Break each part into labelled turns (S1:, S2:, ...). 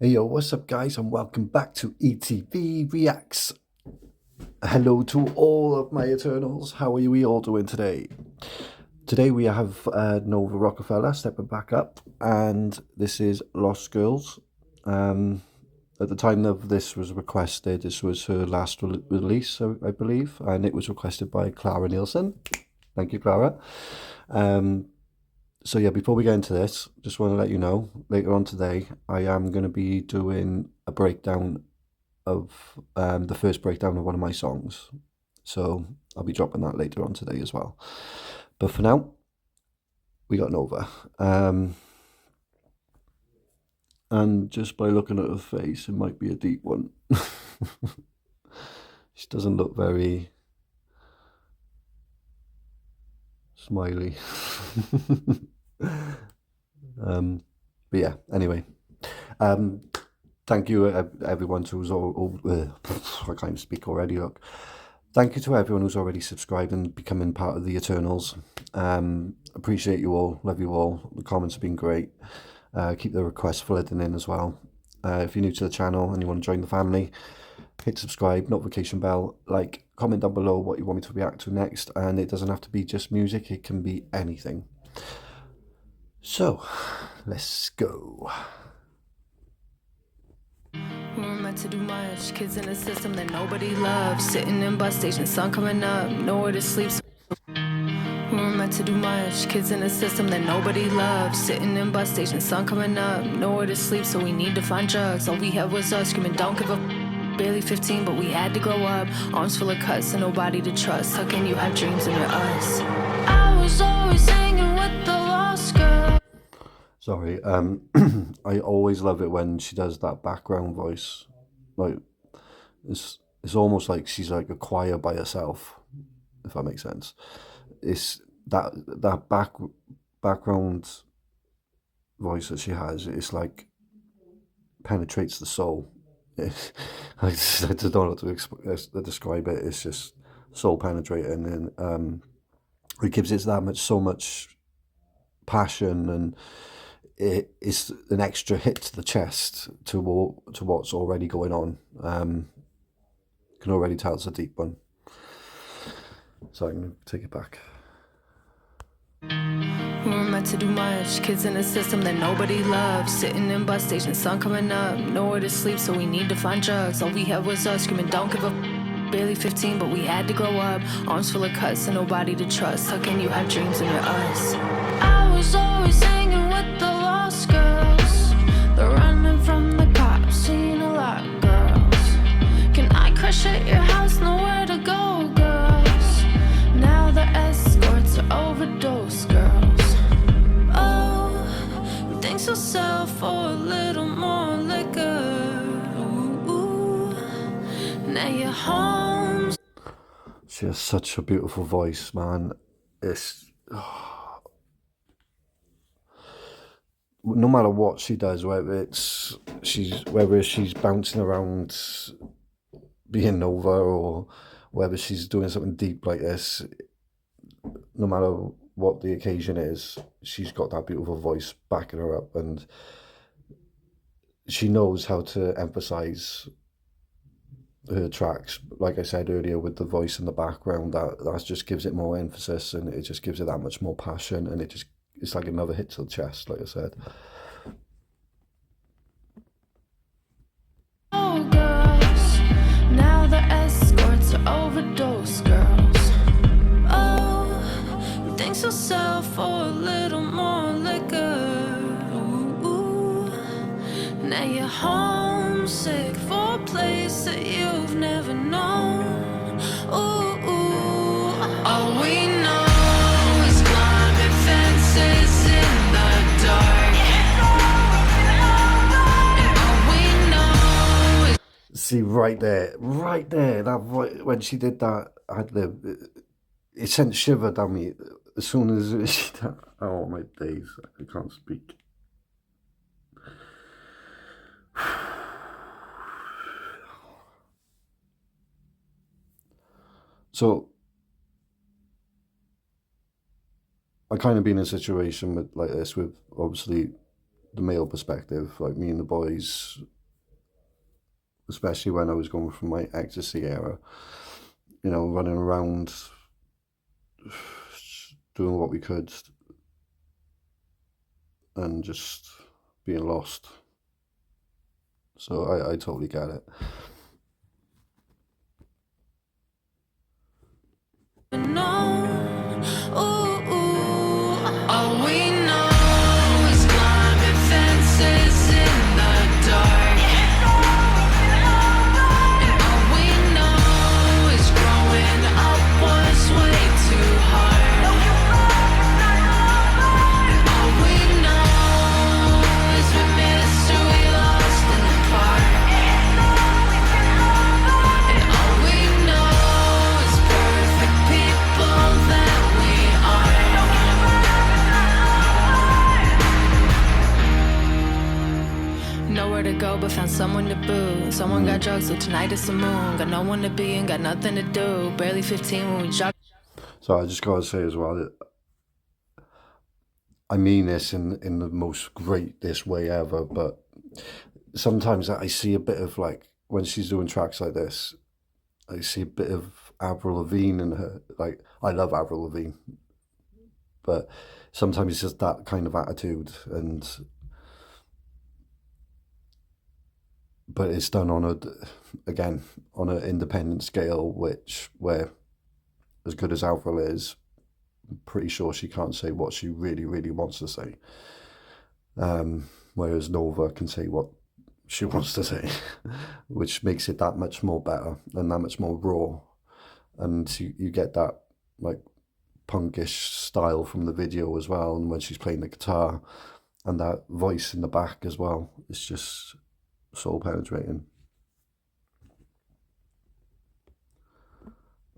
S1: Hey yo, what's up guys and welcome back to ETV Reacts. Hello to all of my Eternals, how are we all doing today? Today we have Nova Rockefeller stepping back up and this is Lost Girls. At the time of this was requested, this was her last release I believe, and it was requested by Clara Nielsen. Thank you Clara. So yeah, before we get into this, just want to let you know, later on today, I am going to be doing a breakdown of the first breakdown of one of my songs. So I'll be dropping that later on today as well. But for now, we got Nova. And just by looking at her face, it might be a deep one. She doesn't look very smiley. But yeah, anyway. Thank you everyone who's I can't even speak already, look. Thank you to everyone who's already subscribed and becoming part of the Eternals. Appreciate you all, love you all. The comments have been great. Keep the requests flooding in as well. If you're new to the channel and you want to join the family, hit subscribe, notification bell, like, comment down below what you want me to react to next, and it doesn't have to be just music, it can be anything. So, let's go.
S2: We were meant to do much, kids in a system that nobody loves, sitting in bus stations, sun coming up, nowhere to sleep. We were meant to do much, kids in a system that nobody loves, sitting in bus stations, sun coming up, nowhere to sleep, so we need to find drugs. All we had was us screaming, don't give up. Barely 15, but we had to grow up, arms full of cuts and nobody to trust. How can you have dreams and you're us? I was always hanging with the lost girl.
S1: Sorry, I always love it when she does that background voice. Like, it's almost like she's like a choir by herself, if that makes sense. It's that background voice that she has. It's like penetrates the soul. I don't know how to describe it. It's just soul penetrating, and it gives it that much, so much passion, and it's an extra hit to the chest to what's already going on. Can already tell it's a deep one. So I'm going to take it back.
S2: We were meant to do much, kids in a system that nobody loves, sitting in bus stations, sun coming up, nowhere to sleep, so we need to find drugs. All we had was us screaming, don't give up. Barely 15, but we had to grow up, arms full of cuts and nobody to trust. How can you have dreams when you're us? I was always hanging with the lost girls, they're running from the cops, seen a lot of girls. Can I crash at your house? Nowhere to go, girls. Now the escorts are overdose, girls. Oh, things will sell for a little more liquor. Ooh, now you're home.
S1: She has such a beautiful voice, man. It's no matter what she does, whether she's bouncing around being Nova or whether she's doing something deep like this, no matter what the occasion is, she's got that beautiful voice backing her up, and she knows how to emphasize her tracks. Like I said earlier, with the voice in the background, that just gives it more emphasis, and it just gives it that much more passion, and it's like another hit to the chest, like I said.
S2: Oh, girls, now the escorts are overdose, girls. Oh, things will sell for a little more liquor. Ooh, now you're homesick for a place that you've never known. Ooh, all we know is climbing fences in the dark.
S1: See, right there, that voice, when she did that ad lib, it sent shiver down me as soon as she. Oh my days, I can't speak. So I kind of been in a situation with like this with obviously the male perspective, like me and the boys, especially when I was going from my ecstasy era, you know, running around doing what we could and just being lost. So I totally get it.
S2: All we know is climbing fences in the dark. And all we know is growing up was way too hard. And all we know is we missed who we lost in the park. And all we know is perfect people that we are. Nowhere to go but found someone to boo. Someone got drugs, so tonight is the moon. Got no one to be and got nothing to do. Barely 15 when we dropped.
S1: So I just gotta say as well that I mean this in the most greatest way ever, but sometimes I see a bit of, like, when she's doing tracks like this, I see a bit of Avril Lavigne in her. Like, I love Avril Lavigne, but sometimes it's just that kind of attitude, but it's done on on an independent scale, where, as good as Avril is, I'm pretty sure she can't say what she really, really wants to say. Whereas Nova can say what she wants to say, which makes it that much more better and that much more raw. And you get that, like, punkish style from the video as well, and when she's playing the guitar, and that voice in the back as well. It's just soul penetrating.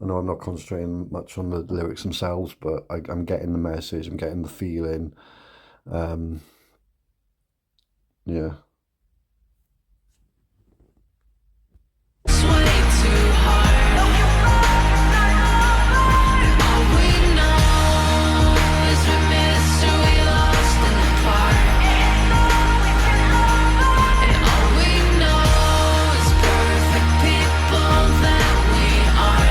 S1: I know I'm not concentrating much on the lyrics themselves, but I'm getting the message, I'm getting the feeling. Yeah.
S2: It's way too hard. And all we know is we missed who we lost in the park. And all we know is perfect people that we are.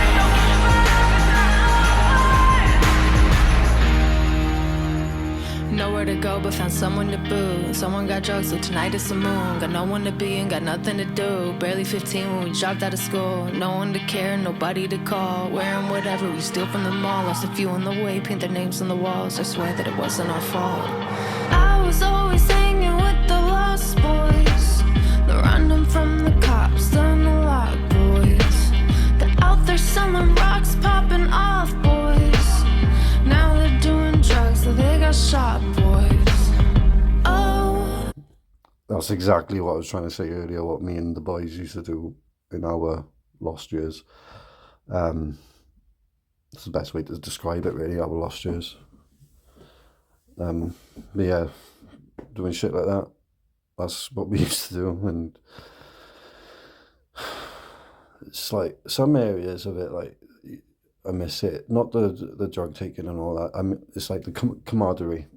S2: Nowhere to go but found someone to boo. Someone got drugs, so tonight is the moon. Got no one to be and got nothing to do. Barely 15 when we dropped out of school. No one to care, nobody to call. Wearing whatever we steal from the mall. Lost a few on the way, paint their names on the walls. I swear that it wasn't our fault. I was always hanging with the lost boys, the random from the cops, the lock boys, the out there selling rocks, popping off boys. Now they're doing drugs, so they got shot boys. Oh,
S1: That's exactly what I was trying to say earlier, what me and the boys used to do in our lost years. It's the best way to describe it, really, our lost years. But yeah, doing shit like that, that's what we used to do. And it's like, some areas of it, like, I miss it. Not the drug taking and all that. It's like the camaraderie,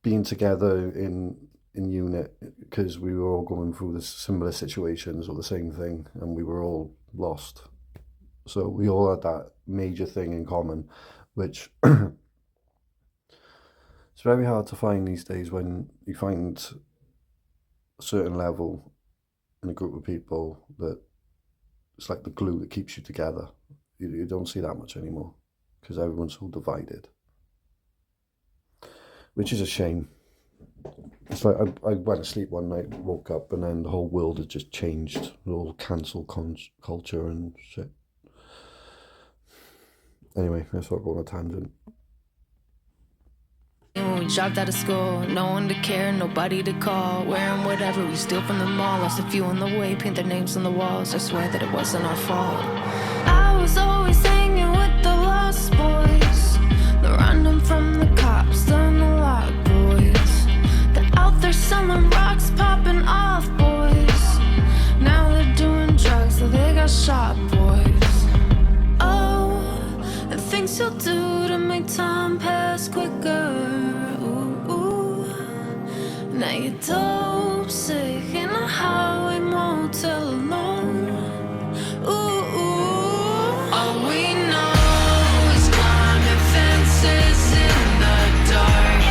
S1: being together in unit, because we were all going through the similar situations or the same thing, and we were all lost. So we all had that major thing in common, which it's very hard to find these days, when you find a certain level in a group of people that it's like the glue that keeps you together. You don't see that much anymore, because everyone's so divided, which is a shame. It's like I went to sleep one night, woke up, and then the whole world had just changed. The whole cancel culture and shit. Anyway, let's not go on a tangent.
S2: When we dropped out of school, no one to care, nobody to call. Wearing whatever we steal from the mall. Lost a few on the way, paint their names on the walls. I swear that it wasn't our fault. I was always hanging with the lost boys, the random from the cops, the lock boys, the out there selling rocks, popping off boys. Now they're doing drugs, so they got shot boys. Oh, the things you'll do to make time pass quicker. Ooh, ooh. Now you're dope sick in a highway motel alone. Ooh, all we know is climbing fences in the dark.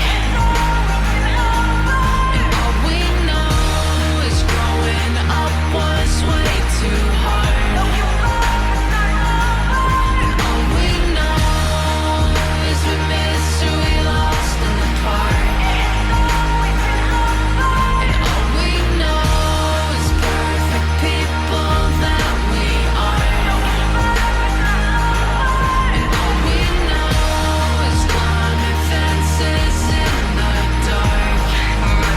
S2: And all we know is growing up was way too hard. And all we know is we mystery lost in the park. And all we know is perfect people that we are. And all we know is climbing fences in the dark.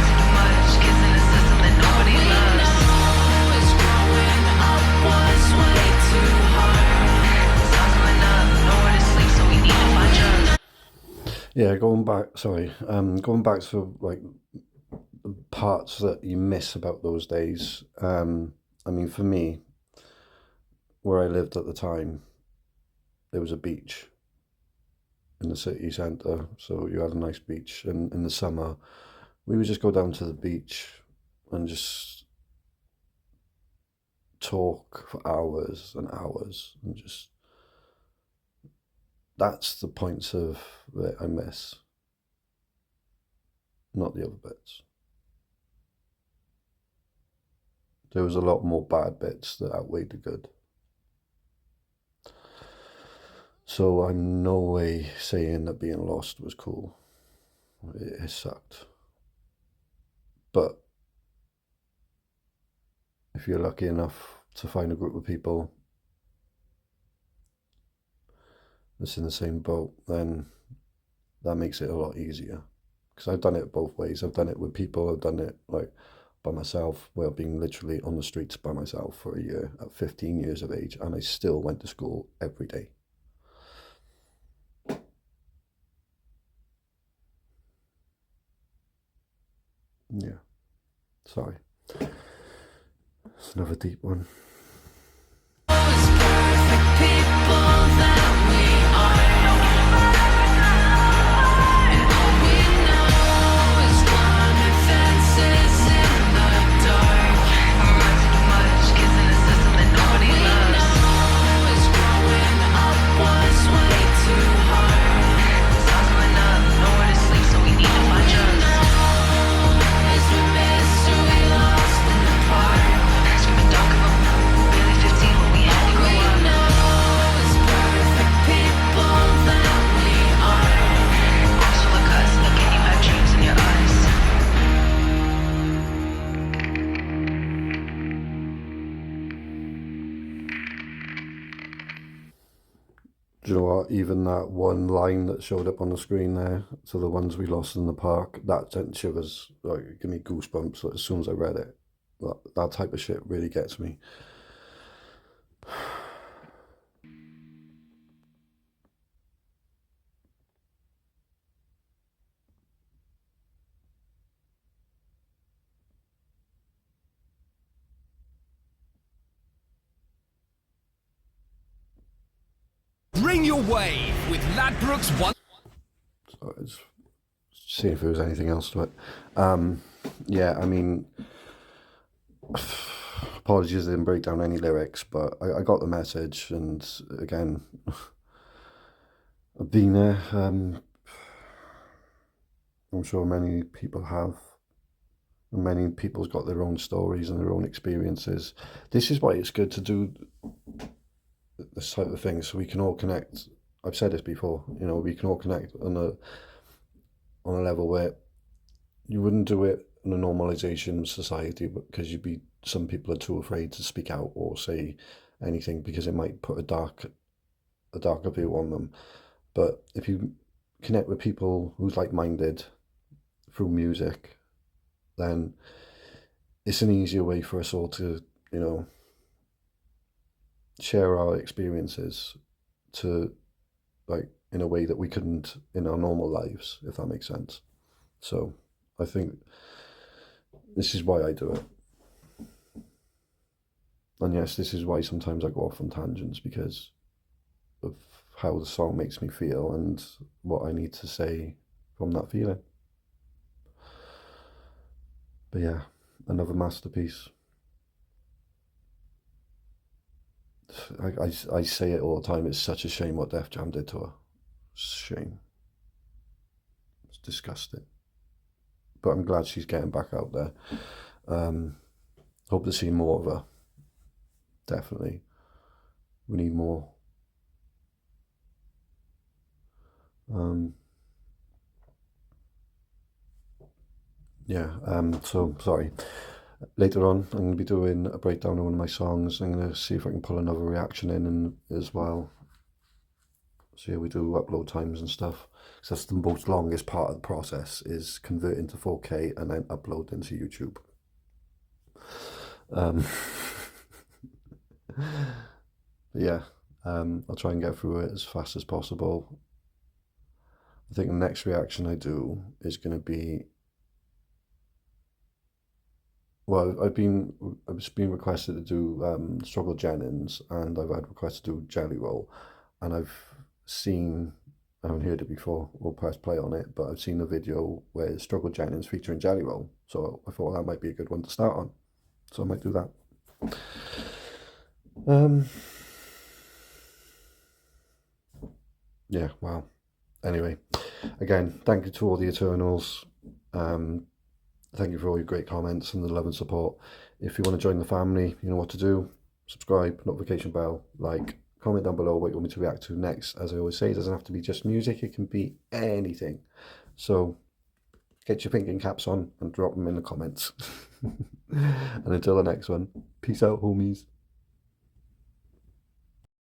S2: Too much, kids in the system that nobody loves. Is growing up was way too hard. The sun's coming up, nowhere to sleep, so we need to find drugs.
S1: Yeah, going back to like the parts that you miss about those days. I mean, for me, where I lived at the time, there was a beach in the city centre, so you had a nice beach. And in the summer, we would just go down to the beach and just talk for hours and hours, and just that's the points of that I miss, not the other bits. There was a lot more bad bits that outweighed the good. So I'm no way saying that being lost was cool. It sucked. But if you're lucky enough to find a group of people that's in the same boat, then that makes it a lot easier. Because I've done it both ways. I've done it with people, I've done it like by myself, well, being literally on the streets by myself for a year at 15 years of age, and I still went to school every day. Yeah, sorry. It's another deep one. Do you know what? Even that one line that showed up on the screen there, to the ones we lost in the park, that sent shivers, like, give me goosebumps as soon as I read it. That type of shit really gets me.
S3: Bring your wave with Ladbrokes One.
S1: So it's see if there was anything else to it. Yeah, I mean, apologies I didn't break down any lyrics, but I got the message, and again, I've been there. I'm sure many people have. And many people's got their own stories and their own experiences. This is why it's good to do this type of thing, so we can all connect. I've said this before, you know, we can all connect on a level where you wouldn't do it in a normalization society, because some people are too afraid to speak out or say anything because it might put a darker view on them. But if you connect with people who's like-minded through music, then it's an easier way for us all to, you know, share our experiences to, like, in a way that we couldn't in our normal lives, if that makes sense. So I think this is why I do it. And yes, this is why sometimes I go off on tangents, because of how the song makes me feel and what I need to say from that feeling. But yeah, another masterpiece. I say it all the time, it's such a shame what Def Jam did to her. It's a shame. It's disgusting. But I'm glad she's getting back out there. Hope to see more of her. Definitely. We need more. So sorry. Later on, I'm going to be doing a breakdown of one of my songs. I'm going to see if I can pull another reaction in as well. See how we do upload times and stuff. Because that's the most longest part of the process, is converting to 4K and then uploading to YouTube. Yeah, I'll try and get through it as fast as possible. I think the next reaction I do is going to be, well, I've been requested to do Struggle Jennings, and I've had requests to do Jelly Roll, and I haven't heard it before or pressed play on it, but I've seen a video where it's Struggle Jennings featuring Jelly Roll, so I thought that might be a good one to start on, so I might do that. Yeah, wow. Anyway, again, thank you to all the Eternals. Thank you for all your great comments and the love and support. If you want to join the family, you know what to do. Subscribe, notification bell, like, comment down below what you want me to react to next. As I always say, it doesn't have to be just music, it can be anything. So get your thinking caps on and drop them in the comments. And until the next one, peace out, homies.